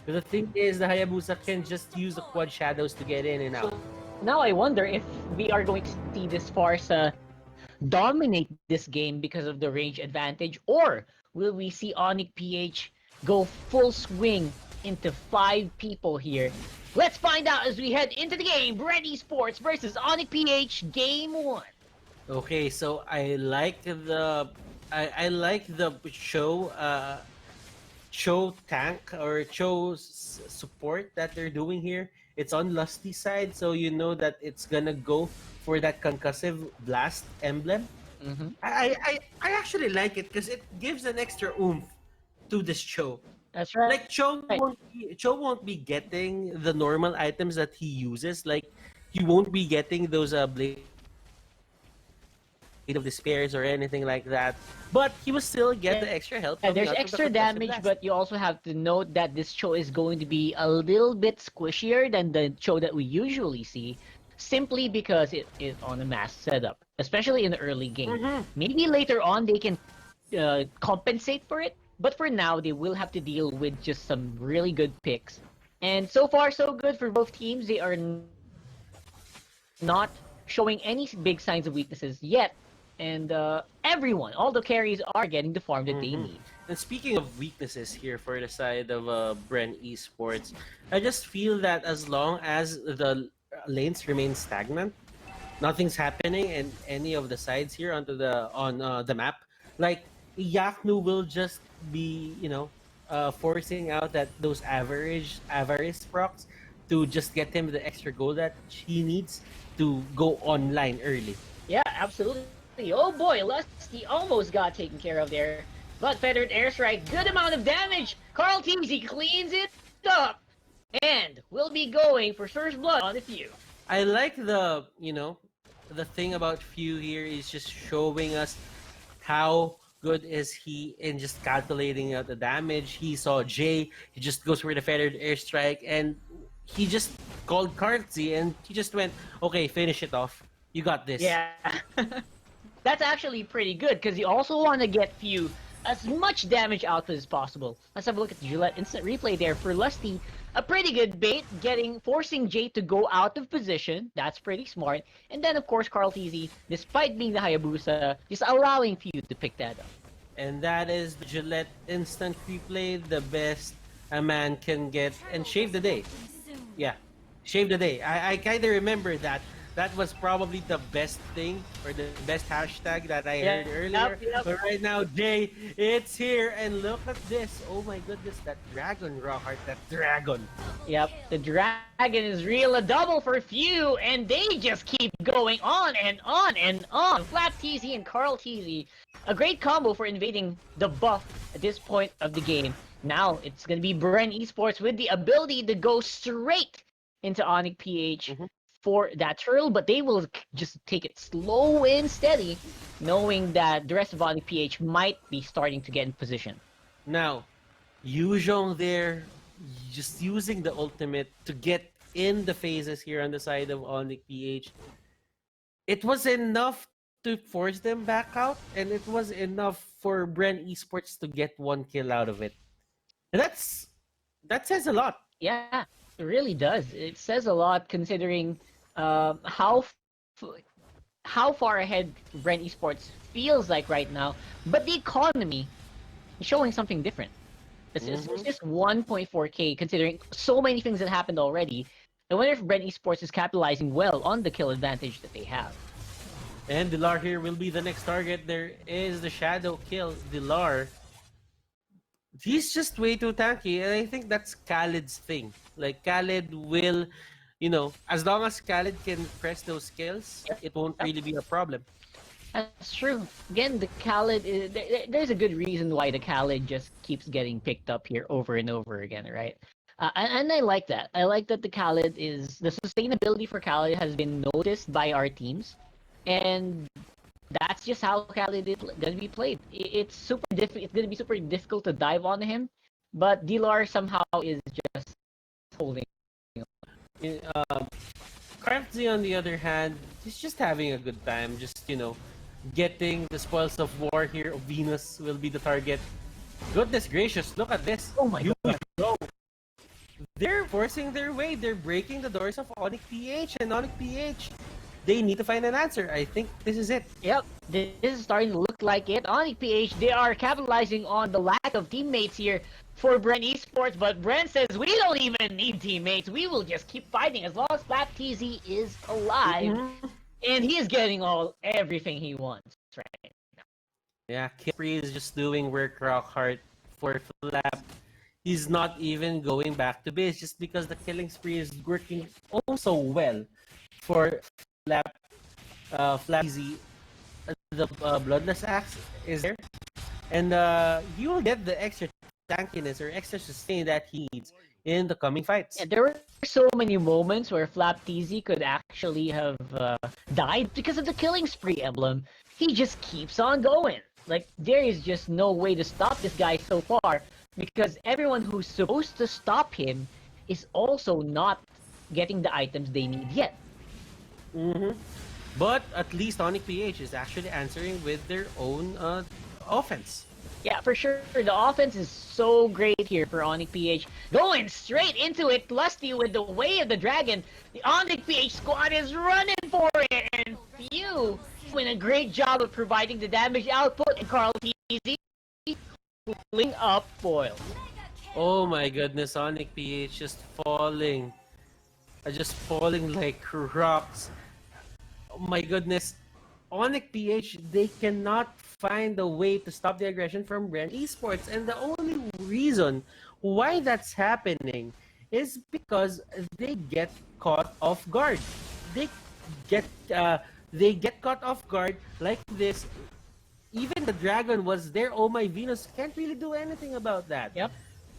But the thing is, the Hayabusa can just use the quad shadows to get in and out. So now I wonder if we are going to see this Farsa dominate this game because of the range advantage, or will we see ONIC PH go full swing into 5 people here? Let's find out as we head into the game. BREN Esports versus ONIC PH Game 1. Okay, so I like the show tank or support that they're doing here. It's on Lusty side, so you know that it's gonna go for that concussive blast emblem. Mm-hmm. I actually like it because it gives an extra oomph to this show. That's right. Like Cho won't be getting the normal items that he uses. Like he won't be getting those Blade of Despairs or anything like that. But he will still get the extra help coming out of the Yeah, concussive there's blast. extra damage, but you also have to note that this show is going to be a little bit squishier than the show that we usually see, simply because it is on a mass setup, especially in the early game. Mm-hmm. Maybe later on they can compensate for it, but for now they will have to deal with just some really good picks. And so far, so good for both teams. They are not showing any big signs of weaknesses yet. And everyone, all the carries are getting the farm that they need. Mm-hmm. And speaking of weaknesses here for the side of BREN Esports, I just feel that as long as the lanes remain stagnant, nothing's happening in any of the sides here on the map. Like Yaknu will just be forcing out that those avarice procs to just get him the extra gold that he needs to go online early. Yeah, absolutely. Oh boy, Lusty almost got taken care of there. But Feathered Airstrike, good amount of damage. Carl Teasy cleans it up. And we'll be going for first blood on the few. I like the thing about Few here is just showing us how good is he in just calculating out the damage. He saw Jay, he just goes for the feathered airstrike, and he just called Kartzi and he just went, okay, finish it off. You got this. Yeah. That's actually pretty good because you also want to get few as much damage output as possible. Let's have a look at the Gillette instant replay there for Lusty. A pretty good bait, forcing Jay to go out of position. That's pretty smart. And then of course Carl Teasy, despite being the Hayabusa, just allowing few to pick that up. And that is the Gillette instant replay, the best a man can get, and shave the day. Yeah, shave the day. I kind of remember that. That was probably the best thing or the best hashtag that I heard earlier. Yep. But right now, Jay, it's here, and look at this. Oh my goodness, that dragon, Rawheart, that dragon. Yep, the dragon is real, a double for few, and they just keep going on and on and on. Flat Teasy and Carl Teasy, a great combo for invading the buff at this point of the game. Now it's gonna be BREN Esports with the ability to go straight into ONIC PH Mhm. for that turtle, but they will just take it slow and steady, knowing that the rest of ONIC PH might be starting to get in position. Now, Yuzhong there, just using the ultimate to get in the phases here on the side of Onyx PH. It was enough to force them back out, and it was enough for BREN Esports to get one kill out of it. And that says a lot. Yeah, it really does. It says a lot considering how how far ahead BREN Esports feels like right now. But the economy is showing something different. It's just 1.4k considering so many things that happened already. I wonder if BREN Esports is capitalizing well on the kill advantage that they have. And Dilar here will be the next target. There is the shadow kill. Dilar, he's just way too tanky, and I think that's Khaled's thing. Like Khaled will, as long as Khaled can press those skills, it won't really be a problem. That's true. Again, the Khaled is there's a good reason why the Khaled just keeps getting picked up here over and over again, right? And I like that. I like that the Khaled is the sustainability for Khaled has been noticed by our teams, and that's just how Khaled is gonna be played. It's super It's gonna be super difficult to dive on him, but Dilar somehow is just holding. Um, Craftsy, on the other hand, he's just having a good time. Just getting the spoils of war here. Venus will be the target. Goodness gracious! Look at this. Oh my god! Go. they're forcing their way. They're breaking the doors of ONIC-PH, and ONIC-PH, they need to find an answer. I think this is it. Yep, this is starting to look like it. ONIC PH, they are capitalizing on the lack of teammates here for BREN Esports, but BREN says we don't even need teammates. We will just keep fighting as long as Flap TZ is alive, and he is getting everything he wants right now. Yeah, Kipri is just doing work rock hard for Flap. He's not even going back to base just because the killing spree is working also well for Flap. Flap TZ. The Bloodless Axe is there, and he will get the extra tankiness or extra sustain that he needs in the coming fights. And there were so many moments where Flap TZ could actually have died because of the killing spree emblem. He just keeps on going. Like, there is just no way to stop this guy so far because everyone who's supposed to stop him is also not getting the items they need yet. But at least ONIC-PH is actually answering with their own offense. Yeah, for sure. The offense is so great here for ONIC PH. Going straight into it, Lusty with the Way of the Dragon. The ONIC PH squad is running for it, and Few doing a great job of providing the damage output, and Carl TZ pulling up foil. Oh my goodness, ONIC-PH just falling. Just falling like rocks. Oh my goodness. ONIC-PH, they cannot find a way to stop the aggression from BREN Esports. And the only reason why that's happening is because they get caught off guard. They get caught off guard like this. Even the dragon was there. Oh my Venus can't really do anything about that. Yep.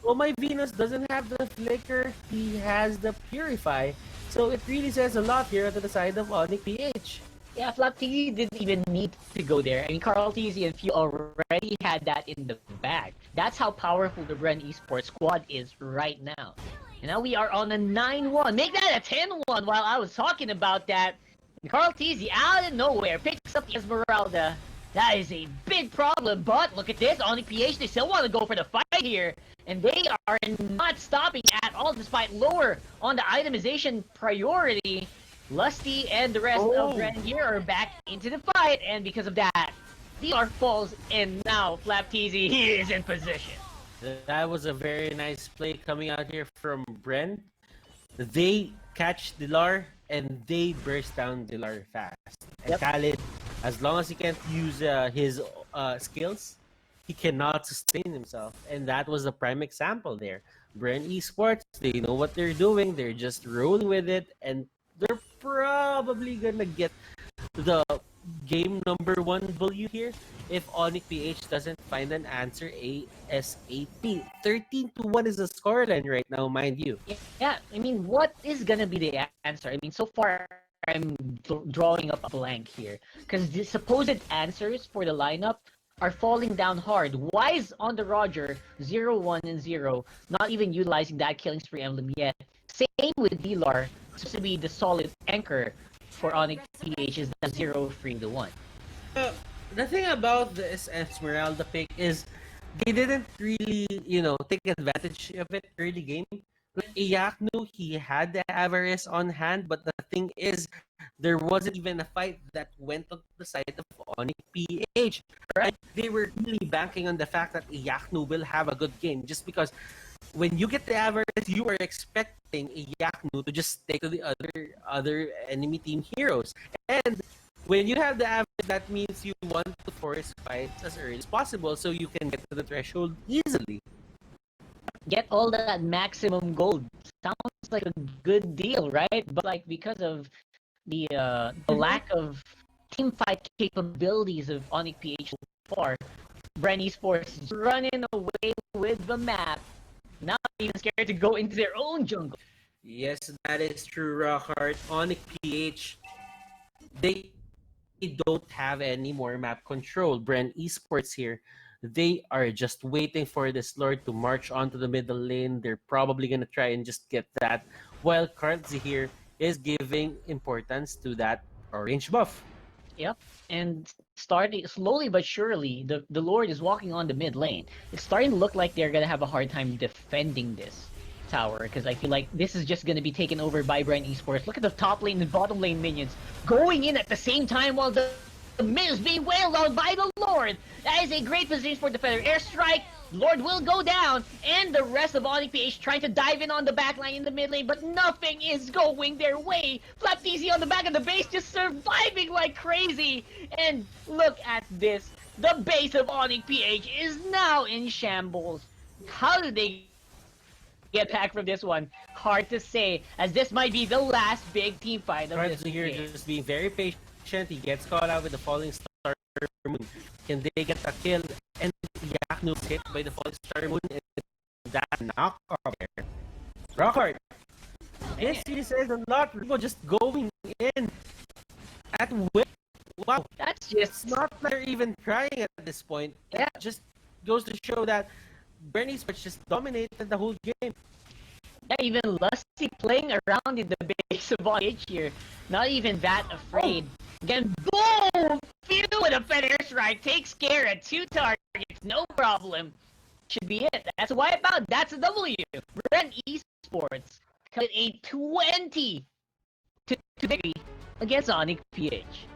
Oh my Venus doesn't have the flicker. He has the purify. So it really says a lot here to the side of ONIC-PH. Yeah, Flap TZ didn't even need to go there. I mean, Carl TZ and Few already had that in the bag. That's how powerful the BREN Esports squad is right now. And now we are on a 9-1. Make that a 10-1 while I was talking about that. And Carl TZ out of nowhere picks up the Esmeralda. That is a big problem, but look at this. ONIC-PH, they still want to go for the fight here. And they are not stopping at all despite lower on the itemization priority. Lusty and the rest of BREN here are back into the fight, and because of that, DR falls, and now Flap TZ, he is in position. That was a very nice play coming out here from BREN. They catch Dilar, and they burst down Dilar fast. And Khalid, as long as he can't use his skills, he cannot sustain himself. And that was the prime example there. BREN Esports, they know what they're doing. They're just rolling with it, and they're probably gonna get the game number 1 W here if ONIC-PH doesn't find an answer ASAP. 13-1 is the scoreline right now, mind you. Yeah, I mean, what is gonna be the answer? I mean, so far I'm drawing up a blank here because the supposed answers for the lineup are falling down hard. Wise on the Roger, 0-1 and 0, not even utilizing that killing spree emblem yet. Same with Dilar, supposed to be the solid anchor for ONIC-PH is the 0-3-1. The thing about this Esmeralda pick is they didn't really, take advantage of it early game. Like Iyaknu, he had the Avarice on hand, but the thing is, there wasn't even a fight that went on the side of ONIC-PH. Right? They were really banking on the fact that Iyaknu will have a good game, just because when you get the Avarice, you are expecting Iyaknu to just take to the other enemy team heroes. And when you have the Avarice, that means you want to force fights as early as possible so you can get to the threshold easily. Get all that maximum gold. Sounds like a good deal, right? But like because of the lack of team fight capabilities of ONIC-PH so far, BREN Esports is running away with the map. Not even scared to go into their own jungle. Yes, that is true, Rockhart. ONIC-PH, they don't have any more map control. BREN Esports here, they are just waiting for this Lord to march onto the middle lane. They're probably going to try and just get that, while Kartzi here is giving importance to that orange buff. Yep, and starting slowly but surely, the Lord is walking on the mid lane. It's starting to look like they're going to have a hard time defending this. tower, because I feel like this is just going to be taken over by BREN Esports. Look at the top lane and bottom lane minions going in at the same time while the mid is being wailed on by the Lord. That is a great position for Defender. Airstrike, Lord will go down, and the rest of ONIC-PH trying to dive in on the backline in the mid lane, but nothing is going their way. Flap TC on the back of the base just surviving like crazy. And look at this. The base of ONIC-PH is now in shambles. How did they get back from this one? Hard to say, as this might be the last big team fight of this Here game. just being very patient. He gets caught out with the falling star moon. Can they get a kill? And Yaknu is hit by the falling star moon, and that knock off there. Rockhart. This series is a lot. People just going in at will. Wow, That's it's just not like they're even trying at this point. Yeah. It just goes to show that BREN Esports just dominated the whole game. Yeah, even Lusty playing around in the base of ONIC here. Not even that afraid. Again, boom! Few with a Feather Strike takes care of 2 targets, no problem. Should be it. That's a wipeout. That's a W. BREN Esports cut a 20 to 3 against ONIC-PH.